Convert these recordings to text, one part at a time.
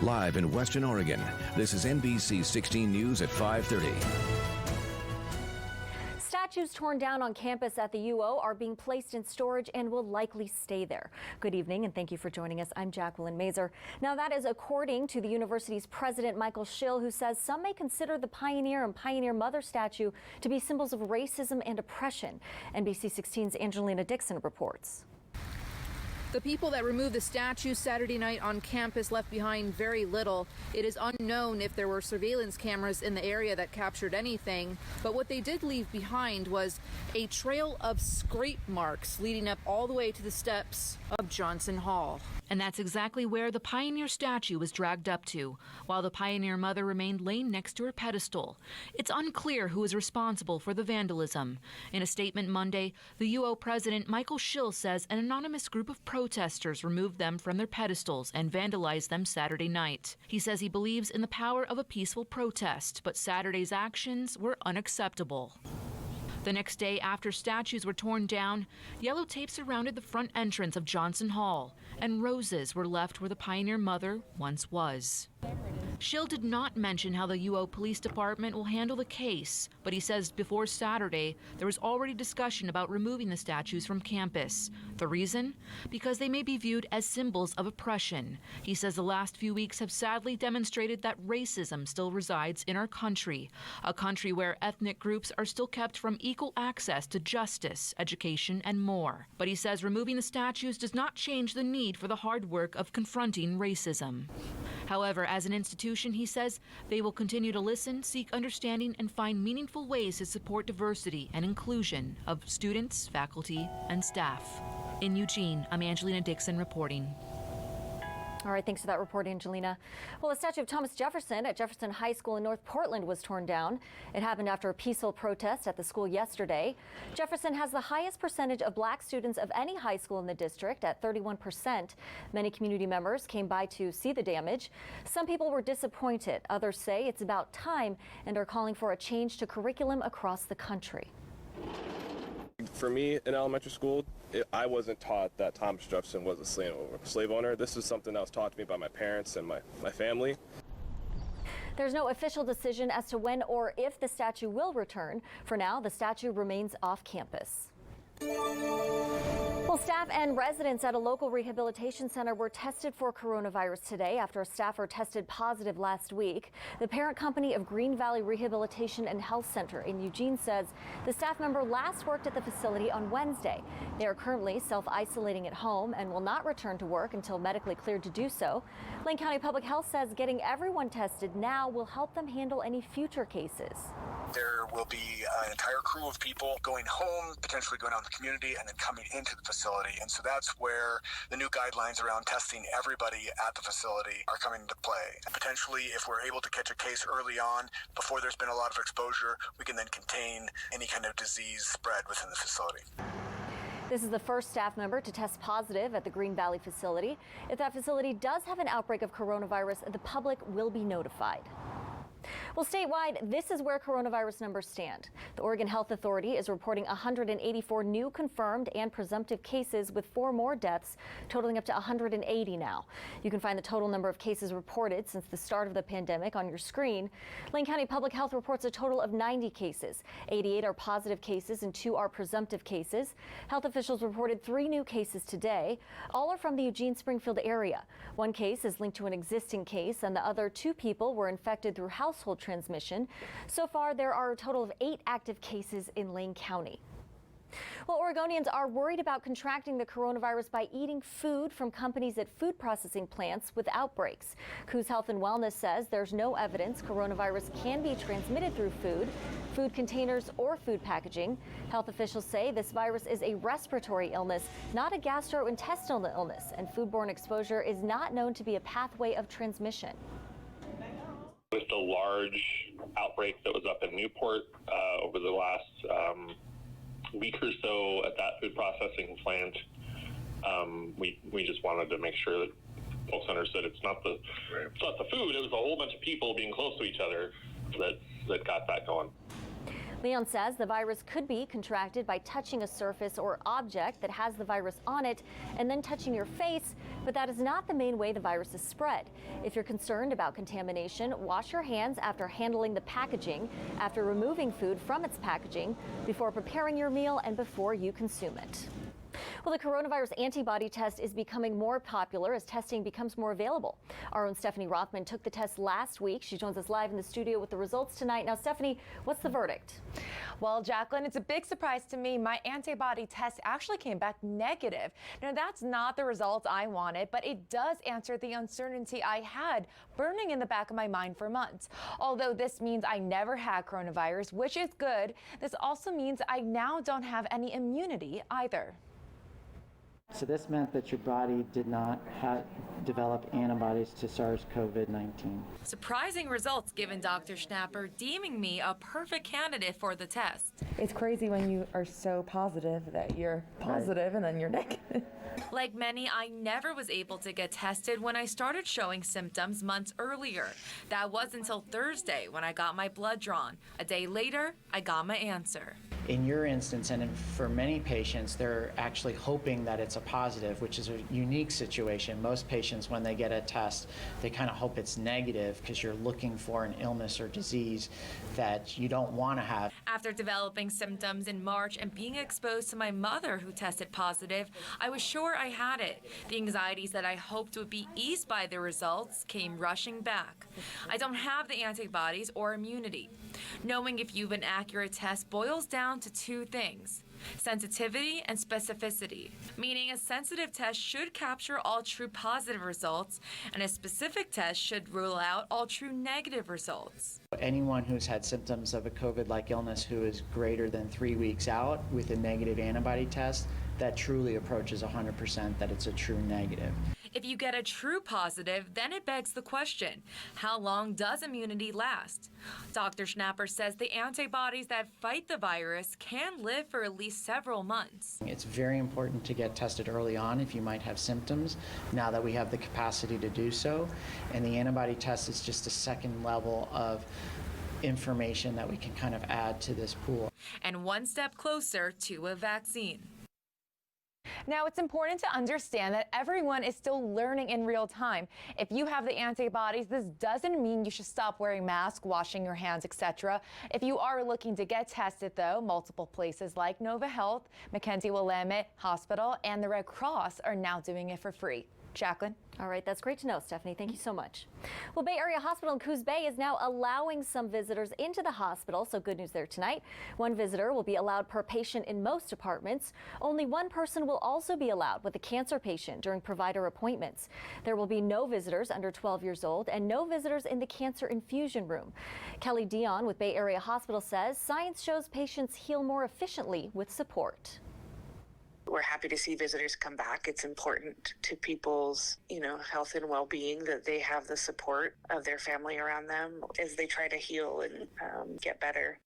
Live in Western Oregon, this is NBC 16 News at 5:30. Statues torn down on campus at the UO are being placed in storage and will likely stay there. Good evening and thank you for joining us. I'm Jacqueline Mazer. Now that is according to the university's president, Michael Schill, who says some may consider the Pioneer and Pioneer Mother statue to be symbols of racism and oppression. NBC 16's Angelina Dixon reports. The people that removed the statue Saturday night on campus left behind very little. It is unknown if there were surveillance cameras in the area that captured anything, but what they did leave behind was a trail of scrape marks leading up all the way to the steps of Johnson Hall. And that's exactly where the Pioneer statue was dragged up to, while the Pioneer Mother remained laying next to her pedestal. It's unclear who is responsible for the vandalism. In a statement Monday, the UO president Michael Schill says an anonymous group of protesters removed them from their pedestals and vandalized them Saturday night. He says he believes in the power of a peaceful protest, but Saturday's actions were unacceptable. The next day, after statues were torn down, yellow tape surrounded the front entrance of Johnson Hall, and roses were left where the Pioneer Mother once was. Schill did not mention how the UO Police Department will handle the case, but he says before Saturday, there was already discussion about removing the statues from campus. The reason? Because they may be viewed as symbols of oppression. He says the last few weeks have sadly demonstrated that racism still resides in our country, a country where ethnic groups are still kept from equal access to justice, education, and more. But he says removing the statues does not change the need for the hard work of confronting racism. However, as an institution, he says they will continue to listen, seek understanding, and find meaningful ways to support diversity and inclusion of students, faculty, and staff. In Eugene, I'm Angelina Dixon reporting. All right, thanks for that report, Angelina. Well, a statue of Thomas Jefferson at Jefferson High School in North Portland was torn down. It happened after a peaceful protest at the school yesterday. Jefferson has the highest percentage of black students of any high school in the district at 31%. Many community members came by to see the damage. Some people were disappointed. Others say it's about time and are calling for a change to curriculum across the country. For me, in elementary school, I wasn't taught that Thomas Jefferson was a slave owner. This is something that was taught to me by my parents and my family. There's no official decision as to when or if the statue will return. For now, the statue remains off campus. Well, staff and residents at a local rehabilitation center were tested for coronavirus today after a staffer tested positive last week. The parent company of Green Valley Rehabilitation and Health Center in Eugene says the staff member last worked at the facility on Wednesday. They are currently self-isolating at home and will not return to work until medically cleared to do so. Lane County Public Health says getting everyone tested now will help them handle any future cases. There will be an entire crew of people going home, potentially going out in the community, and then coming into the facility. And so that's where the new guidelines around testing everybody at the facility are coming into play. And potentially, if we're able to catch a case early on, before there's been a lot of exposure, we can then contain any kind of disease spread within the facility. This is the first staff member to test positive at the Green Valley facility. If that facility does have an outbreak of coronavirus, the public will be notified. Well, statewide, this is where coronavirus numbers stand. The Oregon Health Authority is reporting 184 new confirmed and presumptive cases, with 4 more deaths, totaling up to 180 now. You can find the total number of cases reported since the start of the pandemic on your screen. Lane County Public Health reports a total of 90 cases. 88 are positive cases and 2 are presumptive cases. Health officials reported 3 new cases today. All are from the Eugene-Springfield area. 1 case is linked to an existing case, and the other 2 people were infected through household transmission. So far, there are a total of 8 active cases in Lane County. Well, Oregonians are worried about contracting the coronavirus by eating food from companies at food processing plants with outbreaks. Coos Health and Wellness says there's no evidence coronavirus can be transmitted through food containers, or food packaging. Health officials say this virus is a respiratory illness, not a gastrointestinal illness, and foodborne exposure is not known to be a pathway of transmission. With the large outbreak that was up in Newport over the last week or so at that food processing plant, we just wanted to make sure that folks understood it's not the food. It was a whole bunch of people being close to each other that got that going. Leon says the virus could be contracted by touching a surface or object that has the virus on it and then touching your face, but that is not the main way the virus is spread. If you're concerned about contamination, wash your hands after handling the packaging, after removing food from its packaging, before preparing your meal, and before you consume it. Well, the coronavirus antibody test is becoming more popular as testing becomes more available. Our own Stephanie Rothman took the test last week. She joins us live in the studio with the results tonight. Now, Stephanie, what's the verdict? Well, Jacqueline, it's a big surprise to me. My antibody test actually came back negative. Now, that's not the results I wanted, but it does answer the uncertainty I had burning in the back of my mind for months. Although this means I never had coronavirus, which is good, this also means I now don't have any immunity either. So this meant that your body did not develop antibodies to SARS-CoV-19. Surprising results given Dr. Schnapper, deeming me a perfect candidate for the test. It's crazy when you are so positive that you're positive and then you're negative. Like many, I never was able to get tested when I started showing symptoms months earlier. That was until Thursday when I got my blood drawn. A day later, I got my answer. In your instance, and for many patients, they're actually hoping that it's a positive, which is a unique situation. Most patients, when they get a test, they kind of hope it's negative because you're looking for an illness or disease that you don't want to have. After developing symptoms in March and being exposed to my mother who tested positive, I was sure I had it. The anxieties that I hoped would be eased by the results came rushing back. I don't have the antibodies or immunity. Knowing if you've an accurate test boils down to two things: sensitivity and specificity, meaning a sensitive test should capture all true positive results, and a specific test should rule out all true negative results. Anyone who's had symptoms of a COVID-like illness who is greater than 3 weeks out with a negative antibody test, that truly approaches 100% that it's a true negative. If you get a true positive, then it begs the question, how long does immunity last? Dr. Schnapper says the antibodies that fight the virus can live for at least several months. It's very important to get tested early on if you might have symptoms, now that we have the capacity to do so. And the antibody test is just a second level of information that we can kind of add to this pool. And one step closer to a vaccine. Now, it's important to understand that everyone is still learning in real time. If you have the antibodies, this doesn't mean you should stop wearing masks, washing your hands, etc. If you are looking to get tested, though, multiple places like Nova Health, Mackenzie Willamette Hospital, and the Red Cross are now doing it for free. Jacqueline? All right, that's great to know, Stephanie. Thank you so much. Well, Bay Area Hospital in Coos Bay is now allowing some visitors into the hospital, so good news there tonight. One visitor will be allowed per patient in most departments. Only one person will also be allowed with a cancer patient during provider appointments. There will be no visitors under 12 years old and no visitors in the cancer infusion room. Kelly Dion with Bay Area Hospital says science shows patients heal more efficiently with support. We're happy to see visitors come back. It's important to people's, health and well-being that they have the support of their family around them as they try to heal and get better.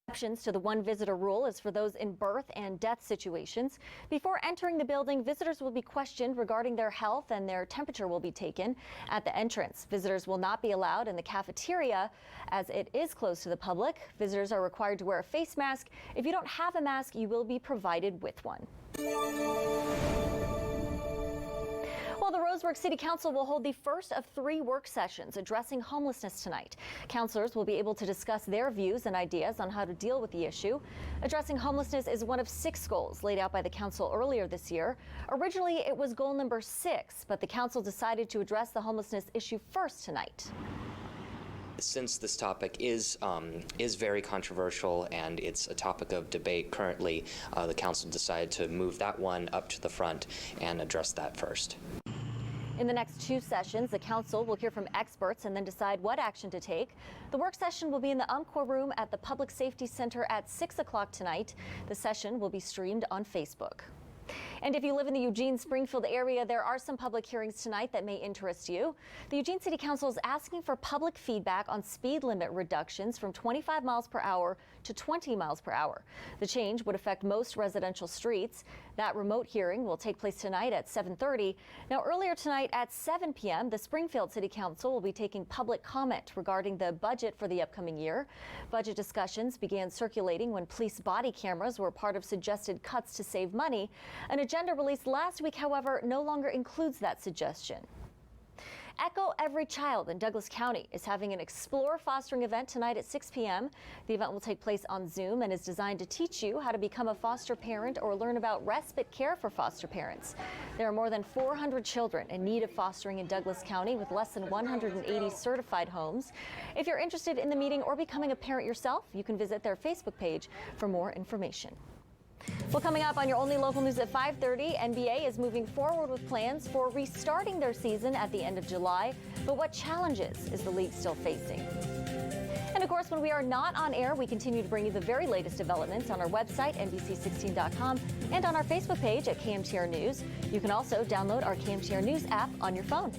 Exceptions to the one visitor rule is for those in birth and death situations. Before entering the building, visitors will be questioned regarding their health and their temperature will be taken at the entrance. Visitors will not be allowed in the cafeteria as it is closed to the public. Visitors are required to wear a face mask. If you don't have a mask, you will be provided with one. Well, the Roseburg City Council will hold the first of 3 work sessions addressing homelessness tonight. Councilors will be able to discuss their views and ideas on how to deal with the issue. Addressing homelessness is one of 6 goals laid out by the council earlier this year. Originally, it was goal number 6, but the council decided to address the homelessness issue first tonight. Since this topic is very controversial and it's a topic of debate currently, the council decided to move that one up to the front and address that first. In the next 2 sessions, the council will hear from experts and then decide what action to take. The work session will be in the Umpqua Room at the Public Safety Center at 6 o'clock tonight. The session will be streamed on Facebook. And if you live in the Eugene-Springfield area, there are some public hearings tonight that may interest you. The Eugene City Council is asking for public feedback on speed limit reductions from 25 miles per hour to 20 miles per hour. The change would affect most residential streets. That remote hearing will take place tonight at 7:30. Now, earlier tonight at 7 p.m., the Springfield City Council will be taking public comment regarding the budget for the upcoming year. Budget discussions began circulating when police body cameras were part of suggested cuts to save money. An agenda released last week, however, no longer includes that suggestion. Echo Every Child in Douglas County is having an Explore Fostering event tonight at 6 p.m. The event will take place on Zoom and is designed to teach you how to become a foster parent or learn about respite care for foster parents. There are more than 400 children in need of fostering in Douglas County with less than 180 certified homes. If you're interested in the meeting or becoming a parent yourself, you can visit their Facebook page for more information. Well, coming up on your only local news at 5:30, NBA is moving forward with plans for restarting their season at the end of July. But what challenges is the league still facing? And of course, when we are not on air, we continue to bring you the very latest developments on our website, NBC16.com, and on our Facebook page at KMTR News. You can also download our KMTR News app on your phone.